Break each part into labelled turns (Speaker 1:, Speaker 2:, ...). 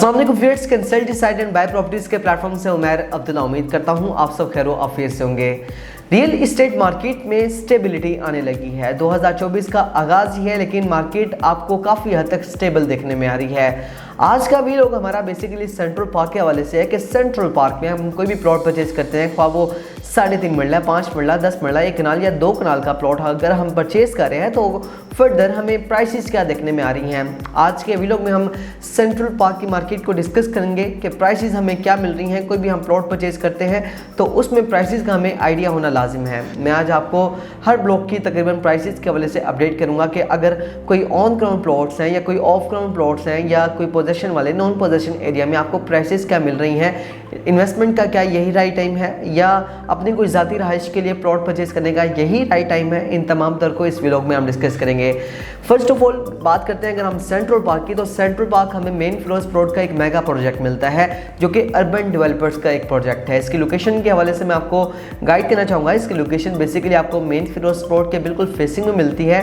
Speaker 1: अस्सलाम वालेकुम viewers, consult decide and buy properties के प्लेटफॉर्म से उमैर अब्दुल्ला उम्मीद करता हूं आप सब खैर आफियत से होंगे। रियल इस्टेट मार्केट में स्टेबिलिटी आने लगी है। 2024 का आगाज़ ही है, लेकिन मार्केट आपको काफ़ी हद तक स्टेबल देखने में आ रही है। आज का भी लोग हमारा बेसिकली सेंट्रल पार्क के हवाले से है कि सेंट्रल पार्क में हम कोई भी प्लॉट परचेज करते हैं, ख्वाह वो 3.5 मरला, 5 मरला, 10 मरला, 1 कनाल या 2 कनाल का प्लॉट अगर हम परचेज कर रहे हैं तो फर्दर हमें प्राइसेस क्या देखने में आ रही हैं। आज के वीडियो में हम सेंट्रल पार्क की मार्केट को डिस्कस करेंगे कि प्राइसेस हमें क्या मिल रही हैं। कोई भी हम प्लॉट परचेज करते हैं तो उसमें प्राइसेस का हमें आइडिया होना लाजिम है। मैं आज आपको हर ब्लॉक की तकरीबन प्राइसेस के हवाले से अपडेट करूंगा कि अगर कोई ऑन ग्राउंड प्लॉट्स हैं या कोई ऑफ ग्राउंड प्लॉट्स हैं या कोई पोजेशन वाले नॉन पोजेशन एरिया में आपको प्राइसेस क्या मिल रही हैं, इन्वेस्टमेंट का क्या यही राइट टाइम है या अपनी कोई ज़ाती रहाइश के लिए प्लॉट परचेज करने का यही राइट टाइम है। इन तमाम तर को इस व्लॉग में हम डिस्कस करेंगे। फर्स्ट ऑफ ऑल बात करते हैं अगर हम सेंट्रल पार्क की, तो सेंट्रल पार्क हमें मेन फ्लोर्स प्लॉट का एक मेगा प्रोजेक्ट मिलता है जो कि अर्बन डेवलपर्स का एक प्रोजेक्ट है। इसकी लोकेशन के हवाले से मैं आपको गाइड करना चाहूँगा। इसकी लोकेशन बेसिकली आपको मेन फ्लोर्स प्लॉट के बिल्कुल फेसिंग में मिलती है।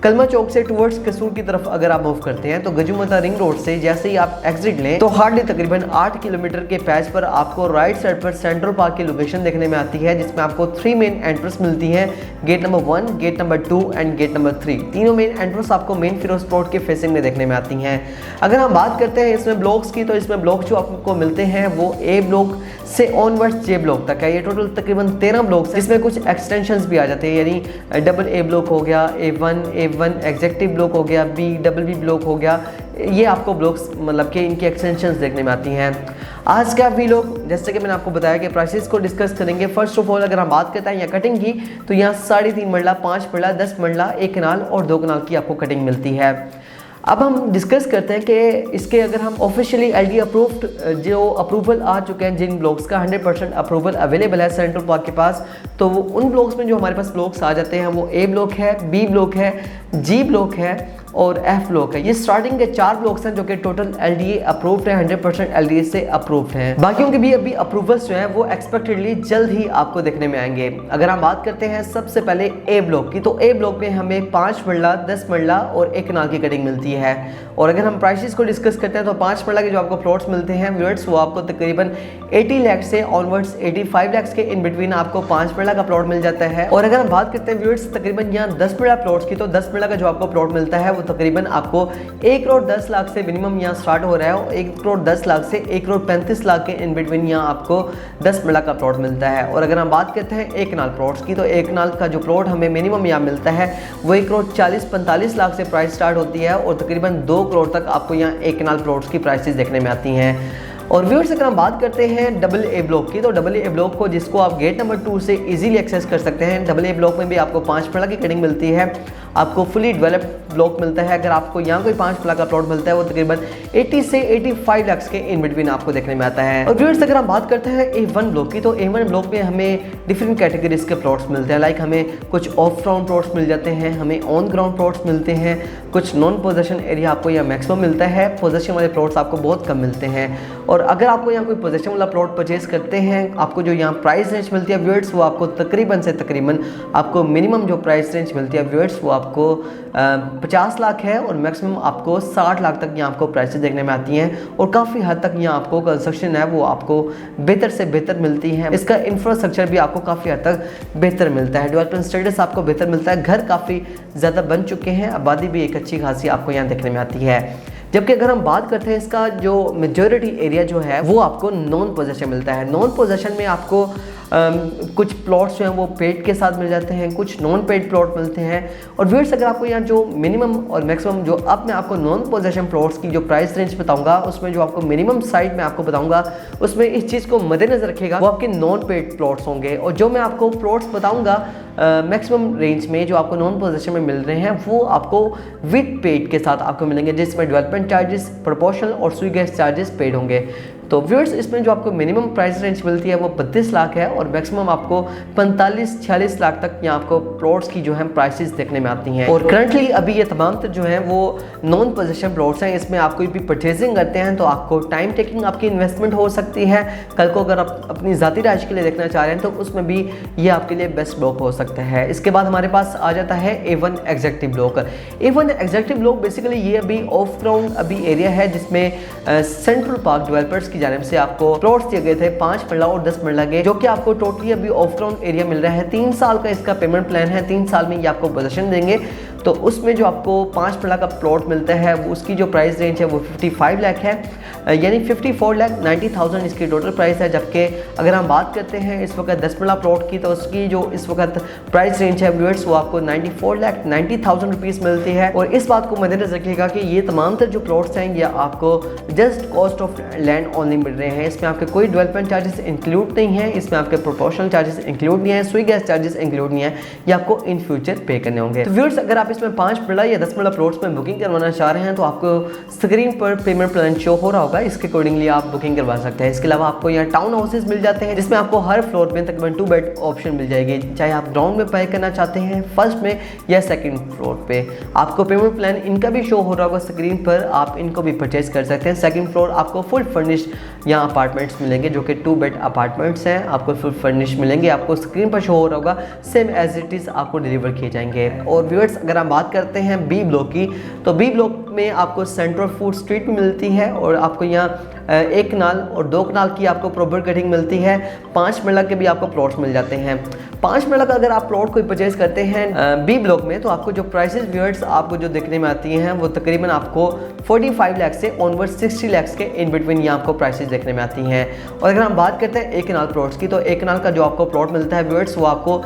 Speaker 1: कलमा चौक से टुवर्ड्स कसूर की तरफ अगर आप मूव करते हैं तो गजुमता रिंग रोड से जैसे ही आप एग्जिट लें तो हार्डली तकरीबन 8 किलोमीटर के पैच पर आपको राइट साइड पर सेंट्रल पार्क की लोकेशन देखने में आती है, जिसमें आपको 3 मेन एंट्रेंस मिलती हैं। Gate number 1, gate number 2 and gate number 3। तीनों मेन एंट्रेंस आपको मेन फिरोज प्लॉट के फेसिंग में देखने में आती हैं। अगर हम बात करते हैं इसमें ब्लॉक्स की, तो इसमें ब्लॉक जो आपको मिलते हैं वो ए ब्लॉक से ऑनवर्ड्स जे ब्लॉक तक है। ये टोटल तकरीबन 13 ब्लॉक्स हैं। इसमें कुछ एक्सटेंशंस भी आ जाते हैं, यानी डबल ए ब्लॉक हो गया, A1 एग्जेक्टिव ब्लॉक हो गया, बी डबल बी ब्लॉक हो गया। ये आपको ब्लॉक्स मतलब कि इनकी एक्सटेंशंस देखने में आती हैं। आज का भी लोग जैसे कि मैंने आपको बताया कि प्राइसेस को डिस्कस करेंगे। फर्स्ट ऑफ ऑल अगर हम बात करते हैं यहाँ कटिंग की, तो यहाँ 3.5 मरला, 5 मरला, 10 मरला, 1 कनाल और 2 कनाल की आपको कटिंग मिलती है। अब हम डिस्कस करते हैं कि इसके अगर हम ऑफिशियली LD अप्रूव्ड जो अप्रूवल आ चुके हैं, जिन ब्लॉक्स का 100% अप्रूवल अवेलेबल है सेंट्रल पार्क के पास, तो वो उन ब्लॉक्स में जो हमारे पास ब्लॉक्स आ जाते हैं वो A ब्लॉक है, B ब्लॉक है, G ब्लॉक है और F ब्लॉक है। ये स्टार्टिंग के 4 ब्लॉक्स हैं जो कि टोटल LDA अप्रूव्ड है, 100% LDA से अप्रूव्ड हैं। बाकियों के भी अभी अप्रूवल्स जो हैं वो एक्सपेक्टेडली जल्द ही आपको देखने में आएंगे। अगर हम बात करते हैं सबसे पहले A ब्लॉक की, तो A ब्लॉक में हमें 5 मरला, 10 मरला और 1 कनाल की कटिंग मिलती है। और अगर हम प्राइसेस को डिस्कस करते हैं तो 5 मरला के जो आपको प्लॉट्स मिलते हैं व्यूअर्स, वो आपको तकरीबन 80 लाख से ऑनवर्ड्स 85 लाख के इन बिटवीन आपको 5 मरला का प्लॉट मिल जाता है। और अगर हम बात करते हैं व्यूअर्स तकरीबन यहाँ 10 मरला प्लॉट्स की, तो 10 मरला का जो आपको प्लॉट मिलता है वो तकरीबन आपको 1 करोड़ 10 लाख से मिनिमम यहाँ स्टार्ट हो रहा है और 1 करोड़ 10 लाख से 1 करोड़ 35 लाख के इन बिटवीन यहाँ आपको 10 मरला का प्लॉट मिलता है। और अगर हम बात करते हैं 1 कनाल प्लॉट्स की, तो 1 कनाल का जो प्लॉट हमें मिनिमम यहाँ मिलता है वो 1 करोड़ 40-45 लाख से प्राइस स्टार्ट होती है और तकरीबन 2 करोड़ तक आपको यहाँ 1 कनाल प्लॉट्स की प्राइसेस देखने में आती हैं। और व्यूअर्स अगर हम बात करते हैं डबल ए ब्लॉक की, तो डबल ए ब्लॉक को जिसको आप गेट नंबर 2 से इजीली एक्सेस कर सकते हैं। डबल ए ब्लॉक में भी आपको 5 मरला की कटिंग मिलती है, आपको फुली डेवलप्ड ब्लॉक मिलता है। अगर आपको यहाँ कोई 5 मरला का प्लॉट मिलता है वो तकरीबन 80 से 85 लाख के इन बिटवीन आपको देखने में आता है। और व्यूअर्स अगर हम बात करते हैं A1 ब्लॉक की, तो A1 ब्लॉक में हमें डिफरेंट कैटेगरीज के प्लॉट्स मिलते हैं। लाइक हमें कुछ ऑफ ग्राउंड प्लॉट्स मिल जाते हैं, हमें ऑन ग्राउंड प्लॉट्स मिलते हैं, कुछ नॉन पोजेशन एरिया आपको यहाँ मैक्सिमम मिलता है, पोजेशन वाले प्लॉट्स आपको बहुत कम मिलते हैं। और अगर आपको यहाँ कोई पोजेशन वाला प्लॉट परचेज करते हैं, आपको जो यहाँ प्राइस रेंज मिलती है व्यूअर्स, वो आपको तकरीबन से तकरीबन आपको मिनिमम जो प्राइस रेंज मिलती है व्यूअर्स वो आपको 50 लाख है और मैक्सिमम आपको 60 लाख तक यहाँ आपको प्राइसेस देखने में आती हैं। और काफ़ी हद तक यहाँ आपको कंस्ट्रक्शन है वो आपको बेहतर से बेहतर मिलती है। इसका इंफ्रास्ट्रक्चर भी आपको काफ़ी हद तक बेहतर मिलता है, डेवलपमेंट स्टेटस आपको बेहतर मिलता है, घर काफ़ी ज़्यादा बन चुके हैं, आबादी भी एक अच्छी खासी आपको यहाँ देखने में आती है। जबकि अगर हम बात करते हैं इसका जो मेजॉरिटी एरिया जो है वो आपको नॉन पोजेशन मिलता है। नॉन पोजेशन में आपको कुछ प्लॉट्स जो हैं वो पेड के साथ मिल जाते हैं, कुछ नॉन पेड प्लॉट मिलते हैं। और व्यूअर्स अगर आपको यहाँ जो मिनिमम और मैक्सिमम जो अब मैं आपको नॉन पोजेशन प्लॉट्स की जो प्राइस रेंज बताऊंगा, उसमें जो आपको मिनिमम साइड में आपको बताऊंगा, उसमें इस चीज़ को मद्देनजर रखिएगा, वो आपके नॉन पेड प्लॉट्स होंगे। और जो मैं आपको प्लॉट्स बताऊंगा मैक्सिमम रेंज में जो आपको नॉन पोजेशन में मिल रहे हैं वो आपको विद पेड के साथ आपको मिलेंगे, जिसमें डेवलपमेंट चार्जेस, प्रोपोर्शनल और स्वी गैस चार्जेस पेड होंगे। तो व्यूअर्स इसमें जो आपको मिनिमम प्राइस रेंज मिलती है वो 32 लाख है और मैक्सिमम आपको 45-46 लाख तक यहाँ आपको प्लॉट्स की जो है प्राइसेस देखने में आती हैं। और करंटली अभी ये तमाम जो है वो नॉन पोजीशन प्लॉट्स हैं। इसमें आप कोई भी परचेजिंग करते हैं तो आपको टाइम टेकिंग आपकी इन्वेस्टमेंट हो सकती है। कल को अगर आप अपनी ज़ाती राज के लिए देखना चाह रहे हैं तो उसमें भी ये आपके लिए बेस्ट ब्लॉक हो सकता है। इसके बाद हमारे पास आ जाता है A1 executive block. A1 executive block basically ये अभी ऑफ ग्राउंड अभी एरिया है जिसमें सेंट्रल पार्क डेवलपर्स की जानिब से आपको प्लॉट्स दिए गए थे 5 मरला और 10 मरला के, जो कि आपको टोटली अभी ऑफ ग्राउंड एरिया मिल रहा है। 3 साल का इसका पेमेंट प्लान है, 3 साल में ये आपको पोजीशन देंगे। तो उसमें जो आपको 5 मरला का प्लॉट मिलता है वो उसकी जो प्राइस रेंज है वो 55 लाख है, यानी 54,90,000 इसकी टोटल प्राइस है। जबकि अगर हम बात करते हैं इस वक्त 10 मरला प्लॉट की तो उसकी जो इस वक्त प्राइस रेंज है व्यूअर्स वो आपको 94,90,000 रुपीज़ मिलती है। और इस बात को मद्देनजर रखिएगा कि ये तमाम तर जो प्लॉट्स हैं ये आपको just cost of land only मिल रहे हैं। इसमें आपके कोई डेवलपमेंट चार्जेस इंक्लूड नहीं है, इसमें आपके प्रोपोर्शनल चार्जेस इंक्लूड नहीं है, सुई गैस चार्जेस इंक्लूड नहीं है, ये आपको इन फ्यूचर पे करने होंगे। तो व्यूअर्स अगर आप इसमें 5 मरला या 10 मरला प्लॉट्स में बुकिंग करवाना चाह रहे हैं तो आपको स्क्रीन पर पेमेंट प्लान शो हो रहा होगा, इसके अकॉर्डिंगली आप बुकिंग करवा सकते हैं। इसके अलावा आपको यहाँ टाउन हाउसेज मिल जाते हैं जिसमें आपको हर फ्लोर में तकरीबन 2 बेड ऑप्शन मिल जाएगी, चाहे आप ग्राउंड में पे करना चाहते हैं फर्स्ट में या सेकंड फ्लोर पे। आपको पेमेंट प्लान इनका भी शो हो रहा होगा स्क्रीन पर, आप इनको भी परचेज कर सकते हैं। सेकंड फ्लोर आपको फुल फर्निश यहाँ अपार्टमेंट्स मिलेंगे जो कि 2 बेड अपार्टमेंट्स हैं, आपको फुल फर्निश मिलेंगे, आपको स्क्रीन पर शो हो रहा होगा, सेम एज इट इज़ आपको डिलीवर किए जाएंगे। और व्यूअर्स अगर हम बात करते हैं बी ब्लॉक की तो बी ब्लॉक में आपको सेंट्रल फूड स्ट्रीट भी मिलती है और आपको यहाँ 1 कनाल और 2 कनाल की आपको प्रॉपर कटिंग मिलती है। 5 मरला के भी आपको प्लॉट्स मिल जाते हैं। 5 मरला का अगर आप प्लॉट कोई परचेज करते हैं बी ब्लॉक में तो आपको जो प्राइसेस व्यूअर्स आपको जो देखने में आती हैं वो तकरीबन आपको 45 लाख से ऑनवर्ड 60 लाख के इन बिटवीन ये आपको प्राइसेस देखने में आती हैं। और अगर हम बात करते हैं 1 कनाल प्लॉट्स की तो 1 कनाल का जो आपको प्लॉट मिलता है व्यूअर्स वो आपको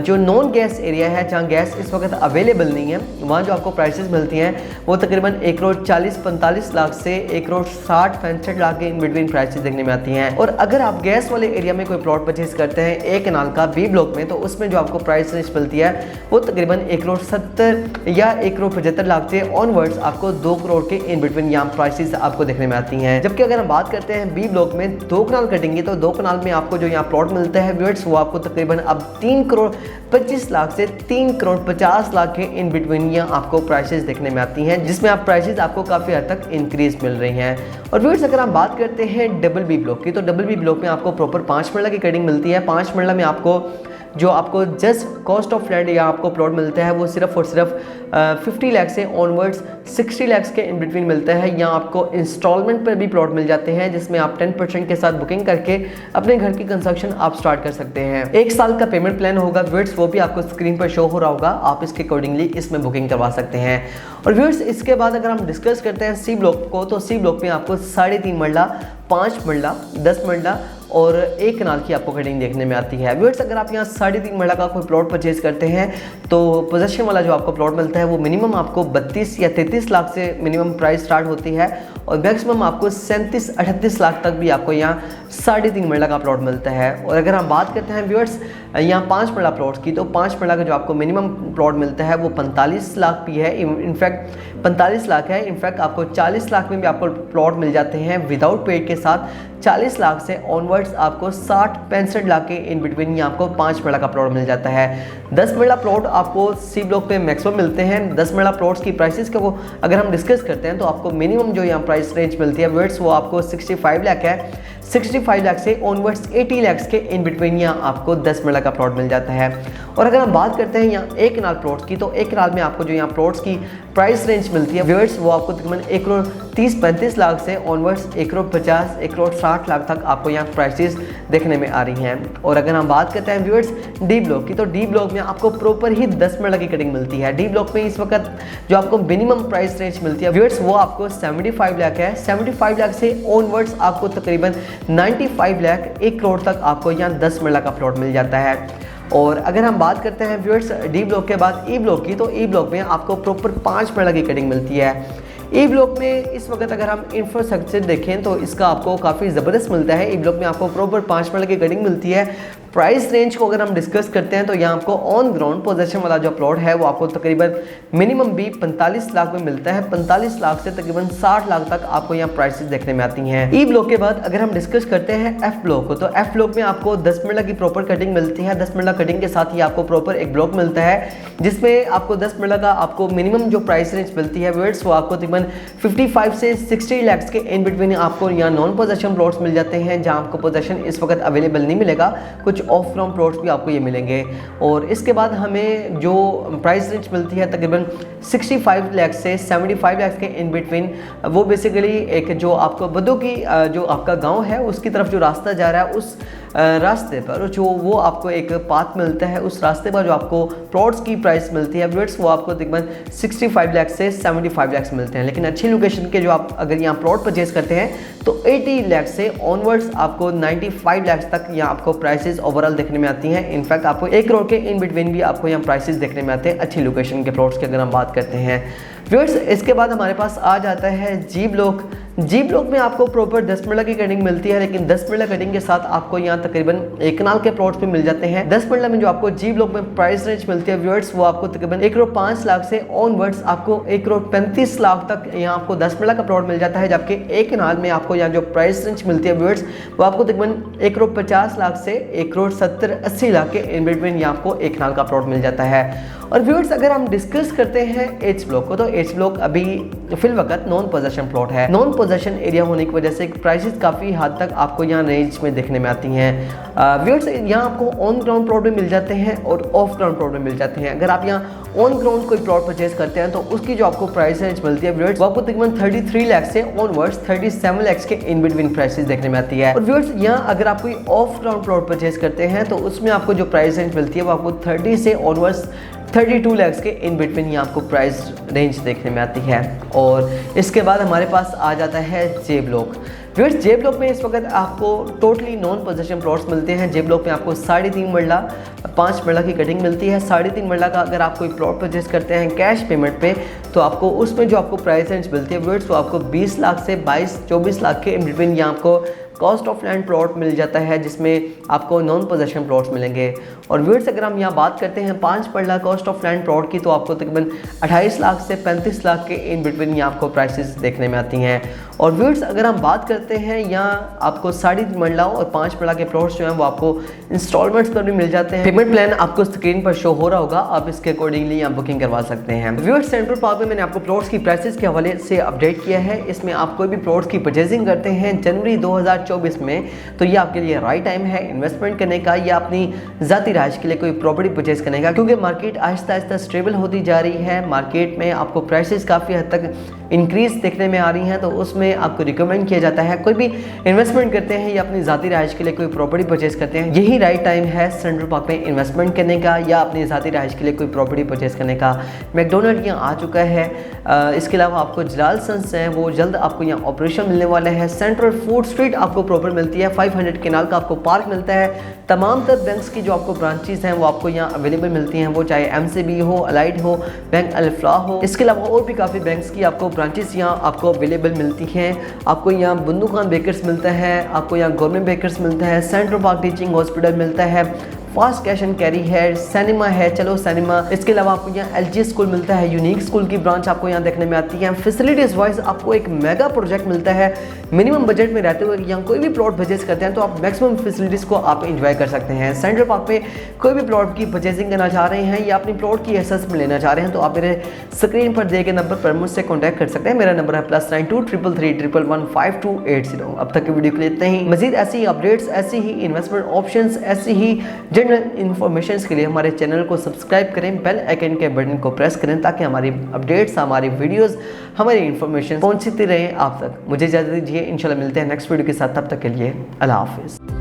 Speaker 1: जो नॉन गैस एरिया है जहाँ गैस इस वक्त अवेलेबल नहीं है वहाँ जो आपको प्राइसेस मिलती हैं वो तकरीबन 1,40,45 लाख से 1,60,65 लाख के इन बिटवीन प्राइसेस देखने में आती हैं। और अगर आप गैस वाले एरिया में कोई प्लॉट परचेज करते हैं 1 कनाल का बी ब्लॉक में तो उसमें जो आपको प्राइस रेंज मिलती है वो तकरीबन 1,70 या 1,75 लाख से ऑनवर्ड्स आपको 2 करोड़ के इन बिटवीन यहाँ प्राइसेस आपको देखने में आती हैं। जबकि अगर हम बात करते हैं बी ब्लॉक में 2 कनाल कटेंगे तो 2 कनाल में आपको जो यहाँ प्लॉट मिलता है व्यूअर्स वो आपको तकरीबन अब 3,25 लाख से 3,50 लाख के इन बिटवीन यहाँ आपको प्राइसेस देखने में आती हैं, जिसमें आप प्राइसेस आपको काफ़ी हद तक इंक्रीज मिल रही हैं। और व्यूअर्स अगर हम बात करते हैं डबल बी ब्लॉक की तो डबल बी ब्लॉक में आपको प्रॉपर 5 मरला की कटिंग मिलती है। 5 मरला में आपको जो आपको जस्ट कॉस्ट ऑफ लैंड या आपको प्लॉट मिलता है वो सिर्फ और सिर्फ 50 लाख से ऑनवर्ड्स 60 लाख के इन बिटवीन मिलता है। यहाँ आपको इंस्टॉलमेंट पर भी प्लॉट मिल जाते हैं जिसमें आप 10% के साथ बुकिंग करके अपने घर की कंस्ट्रक्शन आप स्टार्ट कर सकते हैं। 1 साल का पेमेंट प्लान होगा व्यूअर्स, वो भी आपको स्क्रीन पर शो हो रहा होगा, आप इसके अकॉर्डिंगली इसमें बुकिंग करवा सकते हैं। और व्यूअर्स इसके बाद अगर हम डिस्कस करते हैं सी ब्लॉक को तो सी ब्लॉक में आपको 3.5 मरला, 5 मरला, 10 मरला और 1 कनाल की आपको कटिंग देखने में आती है। व्यूअर्स अगर आप यहाँ 3.5 मरला का कोई प्लॉट परचेज करते हैं तो पोजेशन वाला जो आपको प्लॉट मिलता है वो मिनिमम आपको 32 या 33 लाख से मिनिमम प्राइस स्टार्ट होती है और मैक्सिमम आपको 37-38 लाख तक भी आपको यहाँ 3.5 मरला का प्लॉट मिलता है। और अगर हम बात करते हैं व्यूअर्स यहाँ 5 मरला प्लॉट्स की तो 5 मरला का जो आपको मिनिमम प्लॉट मिलता है वो 45 लाख भी है, इनफैक्ट 45 लाख है, इनफैक्ट आपको 40 लाख में भी आपको प्लॉट मिल जाते हैं विदाउट पेड के साथ। 40 लाख से ऑनवर्ड्स आपको 60-65 लाख के इन बिटवीन यहाँ आपको 5 मरला का प्लॉट मिल जाता है। 10 मरला प्लॉट आपको सी ब्लॉक पे मैक्सिमम मिलते हैं। 10 मरला प्लॉट्स की प्राइसेस का वो अगर हम डिस्कस करते हैं तो आपको मिनिमम जो यहाँ प्राइस रेंज मिलती है व्यूअर्स वो आपको 65 लाख है। 65 लाख से ऑनवर्ड्स 80 लाख के इन बिटवीन यहाँ आपको 10 मरला का प्लॉट मिल जाता है। और अगर हम बात करते हैं यहाँ 1 कनाल प्लॉट्स की तो 1 कनाल में आपको जो यहाँ प्लॉट्स की प्राइस रेंज मिलती है व्यूअर्स वो आपको तकरीबन 1,30-35 लाख से ऑनवर्ड्स 1,50, 1,60 लाख तक आपको यहाँ प्राइसेस देखने में आ रही हैं। और अगर हम बात करते हैं व्यूअर्स डी ब्लॉक की तो डी ब्लॉक में आपको प्रॉपर ही 10 मरला की कटिंग मिलती है। डी ब्लॉक में इस वक्त जो आपको मिनिमम प्राइस रेंज मिलती है व्यूअर्स वो आपको 75 लाख है। 75 लाख से ऑनवर्ड्स आपको तकरीबन 95 लाख, 1 करोड़ तक आपको यहाँ 10 मरला का प्लॉट मिल जाता है। और अगर हम बात करते हैं व्यूअर्स डी ब्लॉक के बाद ई ब्लॉक की तो ई ब्लॉक में आपको प्रॉपर 5 मरला की कटिंग मिलती है। ई ब्लॉक में इस वक्त अगर हम इंफ्रास्ट्रक्चर देखें तो इसका आपको काफ़ी ज़बरदस्त मिलता है। ई ब्लॉक में आपको प्रॉपर 5 मरला की कटिंग मिलती है। प्राइस रेंज को अगर हम डिस्कस करते हैं तो यहाँ आपको ऑन ग्राउंड पोजेशन वाला जो प्लॉट है वो आपको तकरीबन मिनिमम भी 45 लाख में मिलता है। 45 लाख से तकरीबन 60 लाख तक आपको यहाँ प्राइसेस देखने में आती हैं। ई ब्लॉक के बाद अगर हम डिस्कस करते हैं एफ ब्लॉक को, तो एफ ब्लॉक में आपको 10 मिनट की प्रॉपर कटिंग मिलती है। 10 मिनट कटिंग के साथ ही आपको प्रॉपर एक ब्लॉक मिलता है जिसमें आपको 10 मिनट का आपको मिनिमम जो प्राइस रेंज मिलती है व्यूअर्स वो आपको तकरीबन 55 से 60 लाख के इन बिटवीन आपको यहाँ नॉन पोजेशन प्लॉट्स मिल जाते हैं, जहाँ आपको पोजेशन इस वक्त अवेलेबल नहीं मिलेगा, कुछ ऑफ ग्राउंड प्लॉट्स भी आपको ये मिलेंगे। और इसके बाद हमें जो प्राइस रेंज मिलती है तकरीबन 65 लाख से 75 लाख के इन बिटवीन, वो बेसिकली एक जो आपको बदो की जो आपका गांव है उसकी तरफ जो रास्ता जा रहा है उस रास्ते पर जो वो आपको एक पाथ मिलता है, उस रास्ते पर जो आपको प्लॉट्स की प्राइस मिलती है व्यूअर्स वो आपको तकरीबन 65 लाख से 75 लाख मिलते हैं। लेकिन अच्छी लोकेशन के जो आप अगर यहाँ प्लॉट परचेज करते हैं तो 80 लाख से ऑनवर्ड्स आपको 95 लाख तक यहाँ आपको प्राइसेस ओवरऑल देखने में आती हैं। इनफैक्ट आपको 1 करोड़ के इन बिटवीन भी आपको यहाँ प्राइसेस देखने में आते हैं अच्छी लोकेशन के प्लॉट्स की अगर हम बात करते हैं व्यूअर्स। इसके बाद हमारे पास आ जाता है जी ब्लॉक। जी ब्लॉक में आपको प्रॉपर 10 मिनट की कटिंग मिलती है, लेकिन 10 मिनट कटिंग के साथ आपको यहाँ तकरीबन 1 कनाल के प्लॉट्स भी मिल जाते हैं। 10 मिनट में जो आपको जी ब्लॉक में प्राइस रेंज मिलती है व्यूअर्स वो आपको तकरीबन 1 करोड़ 5 लाख से ऑनवर्ड्स आपको 1 करोड़ 35 लाख तक यहाँ आपको 10 मिनट का प्लॉट मिल जाता है, जबकि 1 कनाल में आपको यहाँ जो प्राइस रेंज मिलती है व्यूअर्स वो आपको तकरीबन 1 करोड़ 50 लाख से 1 करोड़ 70-80 लाख के इन बिटवीन यहाँ आपको 1 कनाल का प्लॉट मिल जाता है। और व्यूअर्स अगर हम डिस्कस करते हैं एच ब्लॉक को, तो एच ब्लॉक अभी फिल वक्त नॉन पोजेशन प्लॉट है। नॉन पोजेशन एरिया होने की वजह से प्राइसेस काफ़ी हद तक आपको यहाँ रेंज में देखने में आती हैं। व्यूअर्स यहाँ आपको ऑन ग्राउंड प्लॉट भी मिल जाते हैं और ऑफ ग्राउंड प्लॉट भी मिल जाते हैं। अगर आप यहाँ ऑन ग्राउंड कोई प्लॉट परचेज करते हैं तो उसकी जो आपको प्राइस रेंज मिलती है व्यूअर्स वो आपको तकरीबन 33 लाख से ऑनवर्ड्स 37 लाख के इन बिटवीन प्राइसेस देखने में आती है। और व्यूअर्स यहाँ अगर आप कोई ऑफ ग्राउंड प्लॉट परचेज करते हैं तो उसमें आपको जो प्राइस रेंज मिलती है वो आपको 30 से ऑनवर्ड्स 32 लाख के इन बिटवीन यहाँ आपको प्राइस रेंज देखने में आती है। और इसके बाद हमारे पास आ जाता है जे ब्लॉक। व्यूअर्स जे ब्लॉक में इस वक्त आपको टोटली नॉन पोजेशन प्लॉट्स मिलते हैं। जे ब्लॉक में आपको 3.5 मरला 5 मरला की कटिंग मिलती है। 3.5 मरला का अगर आप कोई प्लॉट परचेज करते हैं कैश पेमेंट पे तो आपको उसमें जो आपको प्राइस रेंज मिलती है व्यूअर्स वो आपको 20 लाख से 22-24 लाख के इन बिटवीन यहाँ आपको कॉस्ट ऑफ लैंड प्लॉट मिल जाता है, जिसमें आपको नॉन पोजेशन प्लॉट्स मिलेंगे। और व्यूअर्स अगर हम यहाँ बात करते हैं 5 मरला कॉस्ट ऑफ लैंड प्लॉट की तो आपको तकरीबन 28 लाख से 35 लाख के इन बिटवीन यहाँ आपको प्राइसेस देखने में आती हैं। और व्यूअर्स अगर हम बात करते हैं यहाँ आपको 3.5 मरला और 5 मरला के प्लॉट्स जो हैं वो आपको इंस्टॉलमेंट्स पर भी मिल जाते हैं। पेमेंट प्लान आपको स्क्रीन पर शो हो रहा होगा, आप इसके अकॉर्डिंगली यहाँ बुकिंग करवा सकते हैं। व्यूअर्स सेंट्रल पार्क में मैंने आपको प्लॉट्स की प्राइसेस के हवाले से अपडेट किया है। इसमें आप कोई भी प्लॉट्स की परचेजिंग करते हैं जनवरी 2024 में तो ये आपके लिए राइट टाइम है इन्वेस्टमेंट करने का या अपनी ज़ाती राइज के लिए कोई प्रॉपर्टी परचेज करने का, क्योंकि मार्केट आहिस्ता आहिस्ता स्टेबल होती जा रही है। मार्केट में आपको प्राइसेस काफ़ी हद तक इंक्रीज देखने में आ रही हैं, तो उसमें आपको रिकमेंड किया जाता है कोई भी इन्वेस्टमेंट करते हैं या अपनी ज़ाती राइज के लिए कोई प्रॉपर्टी परचेज करते हैं, यही राइट टाइम है सेंट्रल पार्क में इन्वेस्टमेंट करने का या अपनी ज़ाती राइज के लिए कोई प्रॉपर्टी परचेज करने का। मैकडोनल्ड यहाँ आ चुका है। इसके अलावा आपको जलाल सन्स हैं वो जल्द आपको यहाँ ऑपरेशन मिलने वाला है। सेंट्रल फूड स्ट्रीट आपको प्रॉपर मिलती है। 500 केनाल का आपको पार्क मिलता है। तमाम तर बैंक्स की जो आपको ब्रांचेस हैं वो आपको यहाँ अवेलेबल मिलती हैं, वो चाहे MCB हो, अलाइड हो, बैंक अल्फला हो। इसके अलावा और भी काफ़ी बैंक्स की आपको ब्रांचेस यहाँ आपको अवेलेबल मिलती हैं। आपको यहाँ बंदू खान बेकर्स मिलता है, आपको यहाँ गवर्नमेंट बेकर्स मिलता है, सेंट्रल पार्क टीचिंग हॉस्पिटल मिलता है, फास्ट कैश एंड कैरी है, सिनेमा है, चलो सिनेमा। इसके अलावा आपको यहाँ LG स्कूल मिलता है, यूनिक स्कूल की ब्रांच आपको यहाँ देखने में आती है। फैसिलिटीज़ वाइज आपको एक मेगा प्रोजेक्ट मिलता है। मिनिमम बजट में रहते हुए यहाँ कोई भी प्लॉट परचेज करते हैं तो आप मैक्सिमम फैसिलिटीज़ को आप एंजॉय कर सकते हैं। सेंट्रल पार्क पे कोई भी प्लॉट की परचेजिंग करना चाह रहे हैं या अपनी प्लॉट की असेसमेंट लेना चाह रहे हैं तो आप मेरे स्क्रीन पर दिए गए नंबर पर मुझसे कॉन्टैक्ट कर सकते हैं। मेरा नंबर है +92 333 111 5280। अब तक की वीडियो के लिए इतना ही। मजीद ऐसी अपडेट्स, ऐसी ही इन्वेस्टमेंट ऑप्शंस, ऐसी ही जनरल इन्फॉर्मेशन के लिए हमारे चैनल को सब्सक्राइब करें, बेल आइकन के बटन को प्रेस करें ताकि हमारी अपडेट्स, हमारी वीडियोस, हमारी इन्फॉर्मेशन पहुंचती रहे आप तक। मुझे इजाज़त दीजिए, इंशाल्लाह मिलते हैं नेक्स्ट वीडियो के साथ। तब तक के लिए अल्लाह हाफिज़।